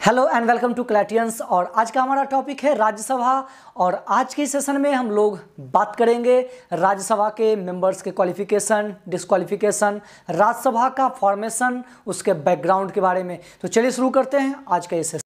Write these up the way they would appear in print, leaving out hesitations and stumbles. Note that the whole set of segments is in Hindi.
हेलो एंड वेलकम टू क्लैटियंस। और आज का हमारा टॉपिक है राज्यसभा। और आज के सेशन में हम लोग बात करेंगे राज्यसभा के मेंबर्स के क्वालिफिकेशन, डिस्क्वालिफिकेशन, राज्यसभा का फॉर्मेशन, उसके बैकग्राउंड के बारे में। तो चलिए शुरू करते हैं आज का ये सेशन।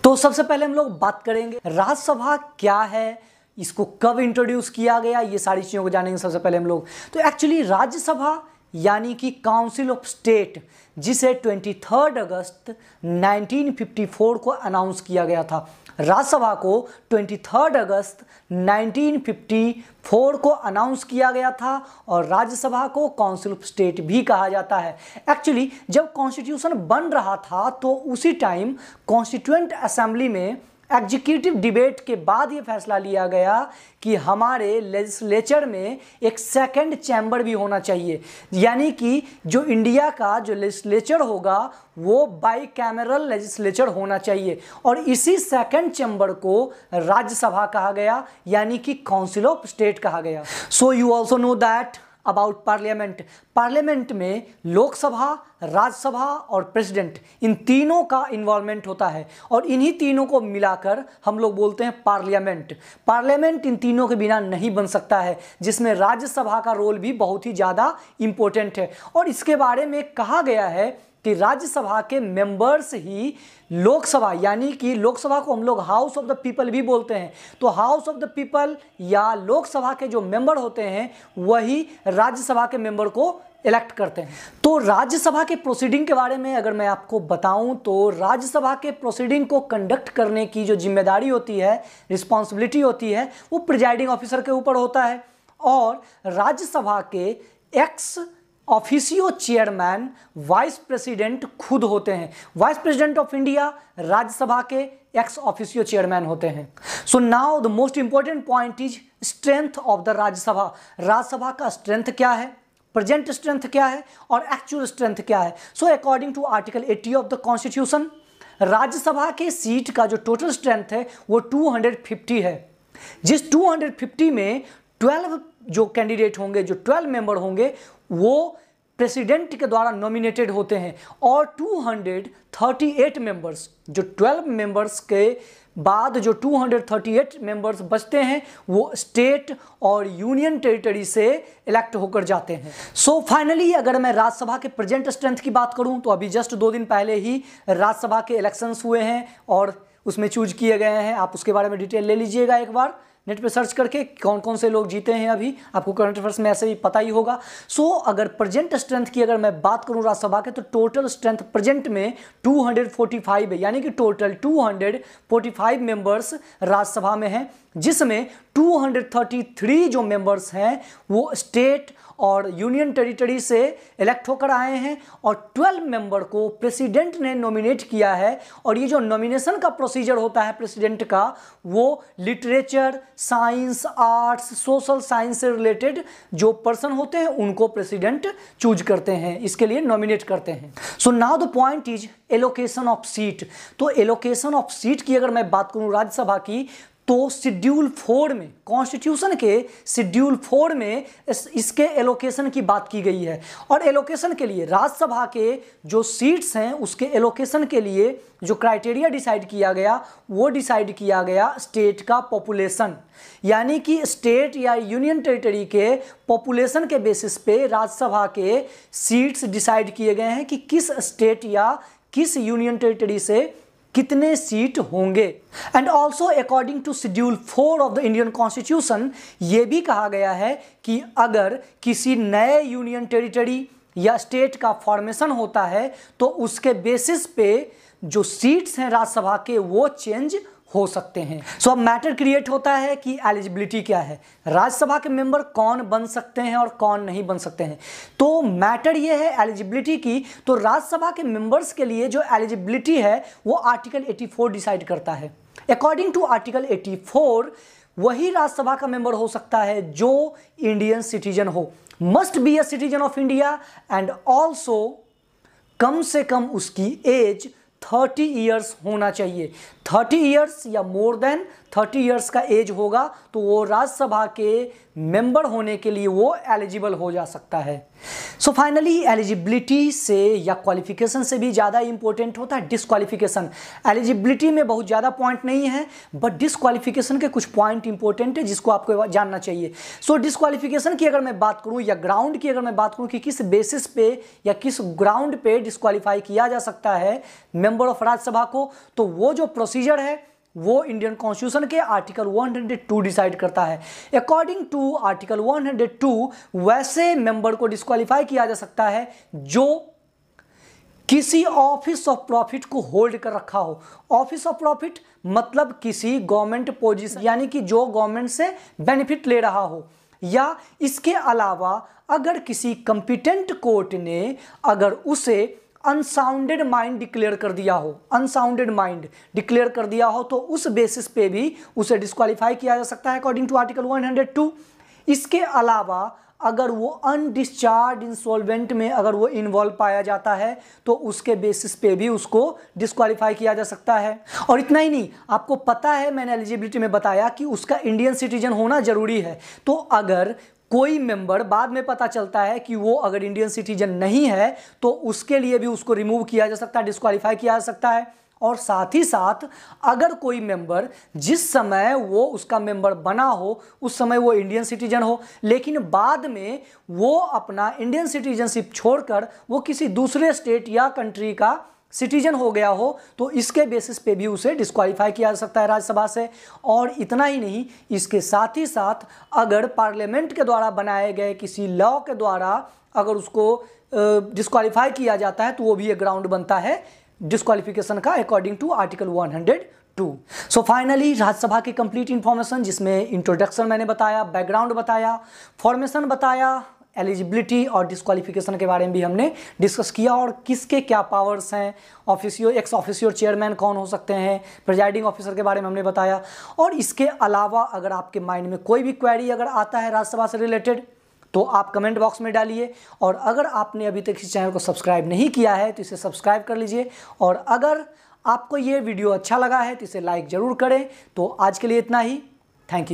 तो सबसे पहले हम लोग बात करेंगे राज्यसभा क्या है, इसको कब इंट्रोड्यूस किया गया, ये सारी चीज़ों को जानेंगे सबसे पहले हम लोग। तो एक्चुअली राज्यसभा यानी कि काउंसिल ऑफ स्टेट, जिसे 23 अगस्त 1954 को अनाउंस किया गया था। राज्यसभा को 23 अगस्त 1954 को अनाउंस किया गया था और राज्यसभा को काउंसिल ऑफ स्टेट भी कहा जाता है। एक्चुअली जब कॉन्स्टिट्यूशन बन रहा था तो उसी टाइम कॉन्स्टिट्यूएंट असेंबली में एग्जीक्यूटिव डिबेट के बाद ये फैसला लिया गया कि हमारे लेजिस्लेचर में एक सेकंड चैम्बर भी होना चाहिए, यानी कि जो इंडिया का जो लेजिस्लेचर होगा वो बाई कैमरल लेजिस्लेचर होना चाहिए। और इसी सेकंड चैम्बर को राज्यसभा कहा गया, यानी कि काउंसिल ऑफ स्टेट कहा गया। So you also know that about parliament. Parliament में लोकसभा, राज्यसभा और प्रेसिडेंट, इन तीनों का इन्वॉल्वमेंट होता है और इन्हीं तीनों को मिलाकर हम लोग बोलते हैं पार्लियामेंट। पार्लियामेंट इन तीनों के बिना नहीं बन सकता है, जिसमें राज्यसभा का रोल भी बहुत ही ज़्यादा इम्पोर्टेंट है। और इसके बारे में कहा गया है कि राज्यसभा के मेंबर्स ही लोकसभा, यानी कि लोकसभा को हम लोग हाउस ऑफ द पीपल भी बोलते हैं, तो हाउस ऑफ द पीपल या लोकसभा के जो मेंबर होते हैं वही राज्यसभा के मेंबर को इलेक्ट करते हैं। तो राज्यसभा के प्रोसीडिंग के बारे में अगर मैं आपको बताऊं तो राज्यसभा के प्रोसीडिंग को कंडक्ट करने की जो जिम्मेदारी होती है, रिस्पॉन्सिबिलिटी होती है, वो प्रिजाइडिंग ऑफिसर के ऊपर होता है। और राज्यसभा के ex officio chairman vice president खुद होते हैं। Vice president of India Rajya Sabha के एक्स ऑफिसियो चेयरमैन होते हैं। So now the most important point is strength of the Rajya Sabha. Rajya Sabha का स्ट्रेंथ क्या है, प्रेजेंट स्ट्रेंथ क्या है और एक्चुअल स्ट्रेंथ क्या है। So according to article 80 of the constitution, Rajya Sabha के सीट का जो टोटल स्ट्रेंथ है वो 250 है। जिस 250 में 12 जो कैंडिडेट होंगे, जो 12 मेंबर होंगे, वो प्रेसिडेंट के द्वारा नॉमिनेटेड होते हैं। और 238 मेंबर्स, जो 12 मेंबर्स के बाद जो 238 मेंबर्स बचते हैं वो स्टेट और यूनियन टेरिटरी से इलेक्ट होकर जाते हैं। सो फाइनली अगर मैं राज्यसभा के प्रेजेंट स्ट्रेंथ की बात करूं तो अभी जस्ट 2 दिन पहले ही राज्यसभा के इलेक्शंस हुए हैं और उसमें चूज किए गए हैं। आप उसके बारे में डिटेल ले लीजिएगा एक बार नेट पे सर्च करके, कौन कौन से लोग जीते हैं। अभी आपको करंट अफेयर्स में ऐसे ही पता ही होगा। सो अगर प्रेजेंट स्ट्रेंथ की अगर मैं बात करूं राज्यसभा के, तो टोटल स्ट्रेंथ प्रेजेंट में 245 है, यानी कि टोटल 245 मेंबर्स राज्यसभा में हैं, जिसमें 233 जो मेंबर्स हैं वो स्टेट और यूनियन टेरिटरी से इलेक्ट होकर आए हैं और 12 मेंबर को प्रेसिडेंट ने नॉमिनेट किया है। और ये जो नॉमिनेशन का प्रोसीजर होता है प्रेसिडेंट का, वो literature, science, arts, social science से रिलेटेड जो पर्सन होते हैं उनको प्रेसिडेंट चूज करते हैं, इसके लिए नॉमिनेट करते हैं। So now the point is allocation of seat. तो एलोकेशन ऑफ सीट की अगर मैं बात करूं राज्यसभा की, तो शेड्यूल 4 में, कॉन्स्टिट्यूशन के शेड्यूल 4 में इसके एलोकेशन की बात की गई है। और एलोकेशन के लिए राज्यसभा के जो सीट्स हैं उसके एलोकेशन के लिए जो क्राइटेरिया डिसाइड किया गया वो डिसाइड किया गया स्टेट का पॉपुलेशन, यानी कि स्टेट या यूनियन टेरिटरी के पॉपुलेशन के बेसिस पे राज्यसभा के सीट्स डिसाइड किए गए हैं कि किस स्टेट या किस यूनियन टेरिटरी से कितने सीट होंगे। And also according to schedule 4 of the Indian constitution ये भी कहा गया है कि अगर किसी नए यूनियन टेरिटरी या स्टेट का फॉर्मेशन होता है तो उसके बेसिस पे जो सीट्स हैं राज्यसभा के वो चेंज हो सकते हैं। सो अब मैटर क्रिएट होता है कि एलिजिबिलिटी क्या है, राज्यसभा के मेंबर कौन बन सकते हैं और कौन नहीं बन सकते हैं। तो मैटर ये है एलिजिबिलिटी की, तो राज्यसभा के मेंबर्स के लिए जो एलिजिबिलिटी है वो आर्टिकल 84 डिसाइड करता है। अकॉर्डिंग टू आर्टिकल 84 वही राज्यसभा का मेंबर हो सकता है जो इंडियन सिटीजन हो, must be a citizen of India and also come से कम उसकी एज 30 ईयर्स होना चाहिए। 30 ईयर्स या मोर देन 30 ईयर्स का एज होगा तो वो राज्यसभा के मेंबर होने के लिए वो एलिजिबल हो जा सकता है। सो फाइनली एलिजिबिलिटी से या क्वालिफिकेशन से भी ज़्यादा इंपॉर्टेंट होता है डिस्क्वालिफिकेशन। एलिजिबिलिटी में बहुत ज़्यादा पॉइंट नहीं है, बट डिस्क्वालिफिकेशन के कुछ पॉइंट इंपॉर्टेंट है जिसको आपको जानना चाहिए। सो डिस्क्वालिफिकेशन की अगर मैं बात करूँ या ग्राउंड की अगर मैं बात करूँ कि किस बेसिस पे या किस ग्राउंड पे डिस्क्वालीफाई किया जा सकता है मेंबर ऑफ राज्यसभा को, तो वो जो प्रोसीजर है वो इंडियन कॉन्स्टिट्यूशन के आर्टिकल 102 डिसाइड करता है। अकॉर्डिंग टू आर्टिकल 102 वैसे मेंबर को डिस्क्वालीफाई किया जा सकता है जो किसी ऑफिस ऑफ प्रॉफिट को होल्ड कर रखा हो। ऑफिस ऑफ प्रॉफिट मतलब किसी गवर्नमेंट पोजीशन, यानी कि जो गवर्नमेंट से बेनिफिट ले रहा हो, या इसके अलावा अगर किसी कंपिटेंट कोर्ट ने अगर उसे अनसाउंडेड माइंड डिक्लेयर कर दिया हो, अनसाउंडेड माइंड डिक्लेयर कर दिया हो, तो उस बेसिस पे भी उसे डिस्क्वालीफाई किया जा सकता है अकॉर्डिंग टू आर्टिकल 102। इसके अलावा अगर वो अनडिस्चार्ज इंसॉल्वेंट में अगर वो इन्वॉल्व पाया जाता है तो उसके बेसिस पे भी उसको डिस्क्वालीफाई किया जा सकता है। और इतना ही नहीं, आपको पता है मैंने एलिजिबिलिटी में बताया कि उसका इंडियन सिटीजन होना जरूरी है। तो अगर कोई मेंबर बाद में पता चलता है कि वो अगर इंडियन सिटीजन नहीं है तो उसके लिए भी उसको रिमूव किया जा सकता है, डिस्क्वालीफाई किया जा सकता है। और साथ ही साथ अगर कोई मेंबर जिस समय वो उसका मेंबर बना हो उस समय वो इंडियन सिटीजन हो, लेकिन बाद में वो अपना इंडियन सिटीजनशिप छोड़कर वो किसी दूसरे स्टेट या कंट्री का सिटीजन हो गया हो, तो इसके बेसिस पे भी उसे डिस्क्वालीफाई किया जा सकता है राज्यसभा से। और इतना ही नहीं, इसके साथ ही साथ अगर पार्लियामेंट के द्वारा बनाए गए किसी लॉ के द्वारा अगर उसको डिस्क्वालीफाई किया जाता है तो वो भी एक ग्राउंड बनता है डिस्क्वालिफिकेशन का according to article 102। So finally Rajya Sabha की कंप्लीट इंफॉर्मेशन जिसमें इंट्रोडक्शन मैंने बताया, बैकग्राउंड बताया, फॉर्मेशन बताया, एलिजिबिलिटी और डिस्क्वालिफिकेशन के बारे में भी हमने डिस्कस किया, और किसके क्या पावर्स हैं, ऑफिसियो एक्स ऑफिसियो चेयरमैन कौन हो सकते हैं, प्रिजाइडिंग ऑफिसर के बारे में हमने बताया। और इसके अलावा अगर आपके माइंड में कोई भी क्वेरी अगर आता है राज्यसभा से रिलेटेड तो आप कमेंट बॉक्स में डालिए। और अगर आपने अभी तक इस चैनल को सब्सक्राइब नहीं किया है तो इसे सब्सक्राइब कर लीजिए। और अगर आपको ये वीडियो अच्छा लगा है तो इसे लाइक ज़रूर करें। तो आज के लिए इतना ही, थैंक यू।